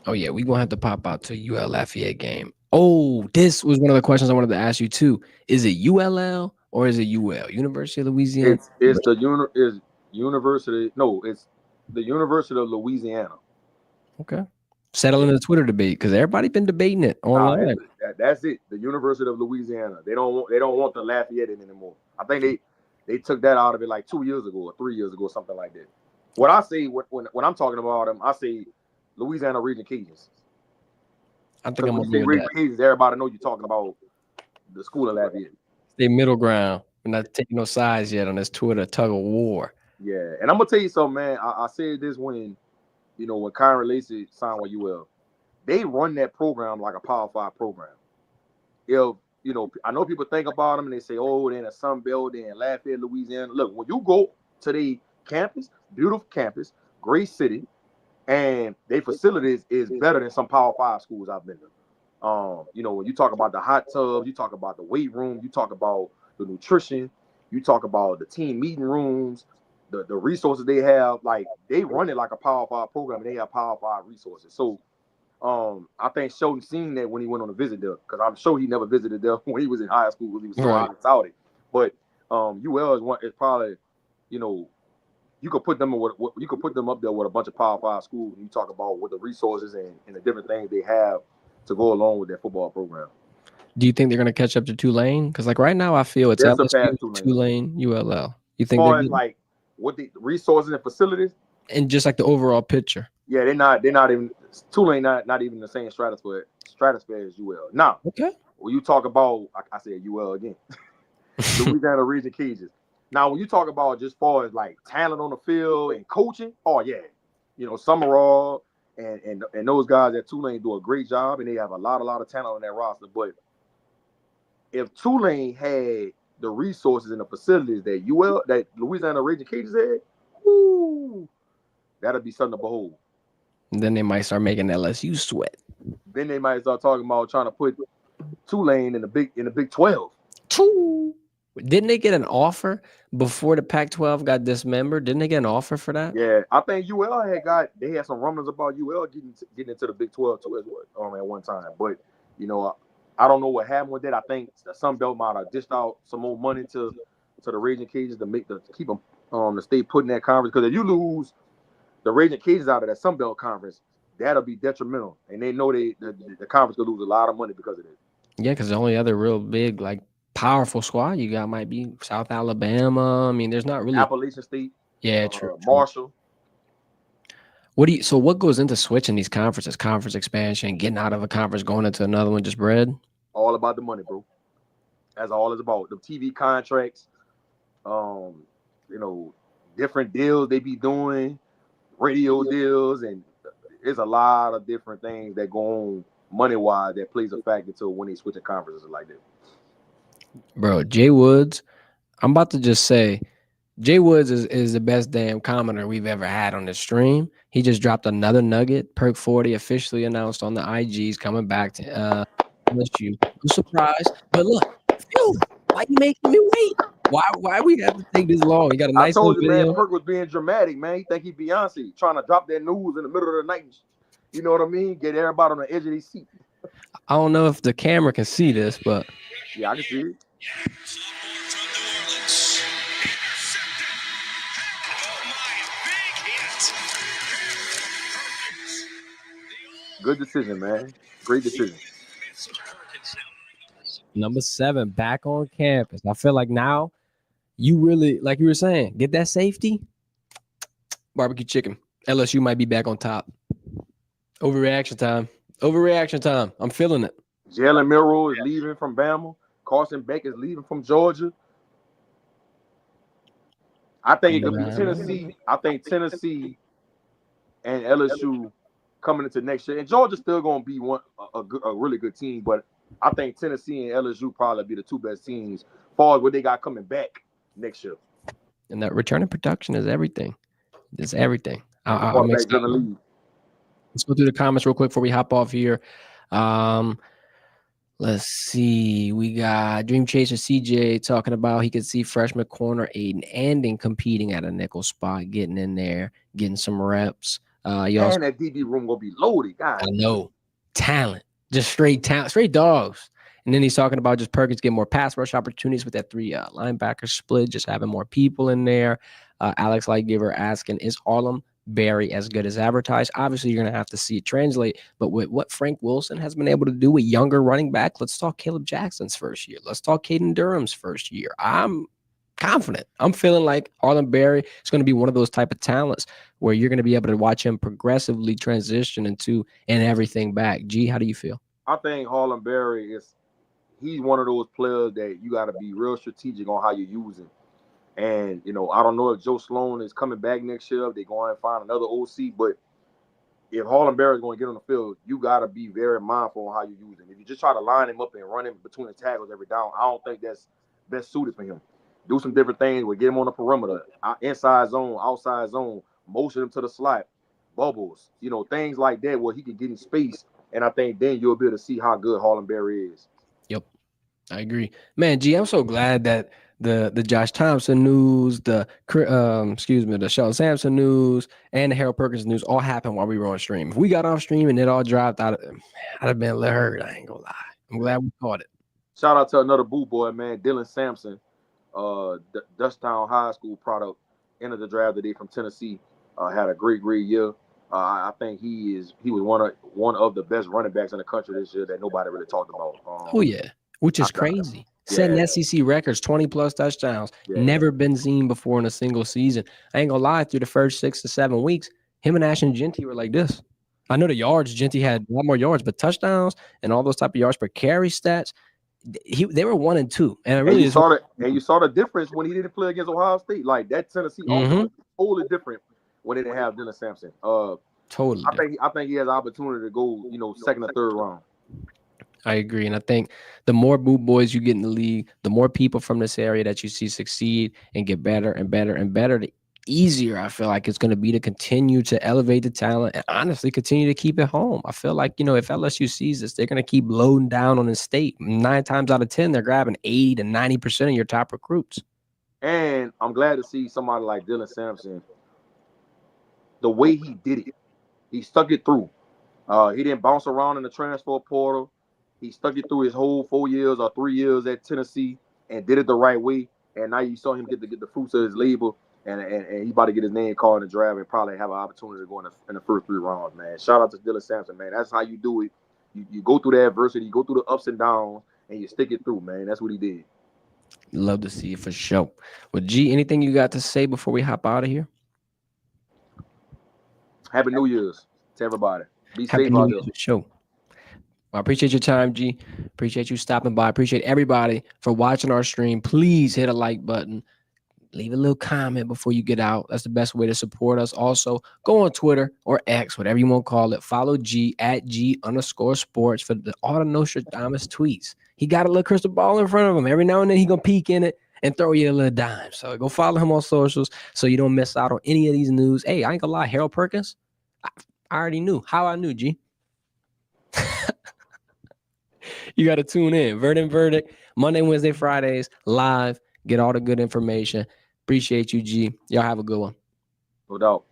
Oh yeah, we're gonna have to pop out to UL Lafayette game. Oh, this was one of the questions I wanted to ask you too. Is it ULL or is it UL? University of Louisiana? It's the University. No, it's the University of Louisiana. Okay. Settling the Twitter debate because everybody been debating it online. That's it. The University of Louisiana. They don't want the Lafayette in anymore. I think they took that out of it like 2 years ago or 3 years ago, something like that. What I say when I'm talking about them, I say Louisiana Region Cajuns. I think I'm gonna say Region Cajuns. Everybody know you're talking about the school of Lafayette. Stay middle ground. We're not taking no sides yet on this Twitter tug of war. Yeah, and I'm gonna tell you something, man. I said this when Kyron Lacy signed with UL. They run that program like a Power 5 program. If I know people think about them and they say, "Oh, they're in a Sun Belt, they're in Lafayette, Louisiana." Look, when you go to the campus, beautiful campus, great city, and their facilities is better than some Power 5 schools I've been to. When you talk about the hot tubs, you talk about the weight room, you talk about the nutrition, you talk about the team meeting rooms, the resources they have. Like, they run it like a Power 5 program, and they have Power 5 resources. So I think Sheldon seen that when he went on a visit there, because I'm sure he never visited there when he was in high school because he was so hot and touted. But UL is probably, you could put them you could put them up there with a bunch of Power Five schools. And you talk about what the resources and the different things they have to go along with their football program. Do you think they're going to catch up to Tulane? Because like right now, I feel it's They'll LSU, surpass Tulane. Tulane, ULL. You As think they're far as good? like what the resources and facilities, And just like the overall picture. yeah, they're not even Tulane not even the same stratosphere as UL. Now, Okay. when you talk about I said UL again, Louisiana Region Cajuns. Now, when you talk about just far as like talent on the field and coaching, oh yeah, Summerall and those guys at Tulane do a great job, and they have a lot of talent on that roster. But if Tulane had the resources and the facilities that Louisiana Raging Cajuns had, whoo, that'd be something to behold. And then they might start making LSU sweat. Then they might start talking about trying to put Tulane in the Big 12. Didn't they get an offer before the Pac-12 got dismembered? Didn't they get an offer for that? Yeah, I think UL they had some rumblings about UL getting into the Big 12 too as well at one time. But I don't know what happened with that. I think the Sun Belt might have dished out some more money to the Raging Cajuns to keep them to stay put in that conference. Because if you lose the Raging Cajuns out of that Sun Belt conference, that'll be detrimental, and they know the conference could lose a lot of money because of it. Yeah, because the only other real big, like powerful squad you got might be South Alabama. I mean, there's not really. Appalachian State, Yeah, true. Marshall. So what goes into switching these conferences? Conference expansion, getting out of a conference, going into another one, just bread? All about the money, bro. That's all it's about. The TV contracts, different deals they be doing, radio deals, and there's a lot of different things that go on money-wise that plays a factor to when they switching conferences like that. Bro, Jay Woods, I'm about to just say, Jay Woods is the best damn commenter we've ever had on this stream. He just dropped another nugget. Perk 40 officially announced on the IGs coming back to LSU. I'm surprised. But look, Phil, why you making me wait? Why we have to take this long? You got a nice I told you, video. man, Perk was being dramatic, man. He think he Beyonce, trying to drop that news in the middle of the night. You know what I mean? Get everybody on the edge of their seat. I don't know if the camera can see this, but yeah, I can see it. Good decision, man. Great decision. Number 7 back on campus. I feel like now you really, like you were saying, get that safety. Barbecue chicken. LSU might be back on top. Overreaction time. I'm feeling it. Jalen Milroe is leaving from Bama. Carson Beck is leaving from Georgia. I think it could be Tennessee. I think Tennessee and LSU coming into next year. And Georgia's still going to be a really good team, but I think Tennessee and LSU probably be the two best teams as far as what they got coming back next year. And that return of production is everything. It's everything. I'm excited. Let's go through the comments real quick before we hop off here. Let's see. We got Dream Chaser CJ talking about he could see freshman corner Aiden Anding competing at a nickel spot, getting in there, getting some reps. And that DB room will be loaded, guys. I know. Talent. Just straight talent. Straight dogs. And then he's talking about just Perkins getting more pass rush opportunities with that 3 linebacker split, just having more people in there. Alex Lightgiver asking, is Arlen Berry as good as advertised? Obviously, you're going to have to see it translate. But with what Frank Wilson has been able to do with younger running back, let's talk Caleb Jackson's first year. Let's talk Caden Durham's first year. I'm confident. I'm feeling like Arlen Berry is going to be one of those type of talents where you're going to be able to watch him progressively transition into and everything back. G, how do you feel? I think Arlen Berry he's one of those players that you got to be real strategic on how you use him. And, I don't know if Joe Sloan is coming back next year, if they're going to find another OC, but if Arlen Berry is going to get on the field, you got to be very mindful on how you use him. If you just try to line him up and run him between the tackles every down, I don't think that's best suited for him. Do some different things. Get him on the perimeter, inside zone, outside zone, motion him to the slot, bubbles, things like that where he can get in space. And I think then you'll be able to see how good Arlen Berry is. Yep, I agree. Man, G, I'm so glad that the Josh Thompson news, the Sheldon Samson news, and the Harold Perkins news all happened while we were on stream. If we got off stream and it all dropped out, I'd have been hurt. I ain't gonna lie. I'm glad we caught it. Shout out to another boo boy, man, Dylan Sampson, Dutchtown High School product. entered the draft today from Tennessee. Had a great year. I think he was one of the best running backs in the country this year that nobody really talked about. Oh yeah, which is I, crazy. Setting yeah, SEC records, 20+ touchdowns, yeah. never been seen before in a single season. I ain't gonna lie, through the first 6 to 7 weeks, him and Ashton Genty were like this. I know the yards, Genty had a lot more yards, but touchdowns and all those type of yards per carry stats, they were 1 and 2. And it really is. And you saw the difference when he didn't play against Ohio State. Like that Tennessee offense was totally different when they didn't have Dylan Sampson. Totally different. I think he has the opportunity to go, second or third round. I agree. And I think the more boot boys you get in the league, the more people from this area that you see succeed and get better and better and better, the easier I feel like it's going to be to continue to elevate the talent and honestly continue to keep it home. I feel like, if LSU sees this, they're going to keep loading down on the state. 9 times out of 10, they're grabbing 80 to 90% of your top recruits. And I'm glad to see somebody like Dylan Sampson, the way he did it. He stuck it through. He didn't bounce around in the transfer portal. He stuck it through his whole 4 years or 3 years at Tennessee and did it the right way. And now you saw him get the fruits of his labor, and he's about to get his name called in the draft and probably have an opportunity to go in the first 3 rounds, man. Shout out to Dylan Sampson, man. That's how you do it. You go through the adversity, you go through the ups and downs, and you stick it through, man. That's what he did. Love to see it for sure. Well, G, anything you got to say before we hop out of here? Happy New Year's to everybody. Be Happy safe New out Year's there. show. I appreciate your time, G. Appreciate you stopping by. Appreciate everybody for watching our stream. Please hit a like button. Leave a little comment before you get out. That's the best way to support us. Also, go on Twitter or X, whatever you want to call it. Follow G at G_sports for all the Nostradamus tweets. He got a little crystal ball in front of him. Every now and then he gonna peek in it and throw you a little dime. So go follow him on socials so you don't miss out on any of these news. Hey, I ain't gonna lie, Harold Perkins, I already knew. How I knew, G? You got to tune in. Verdin Verdict, Monday, Wednesday, Fridays, live. Get all the good information. Appreciate you, G. Y'all have a good one. No doubt.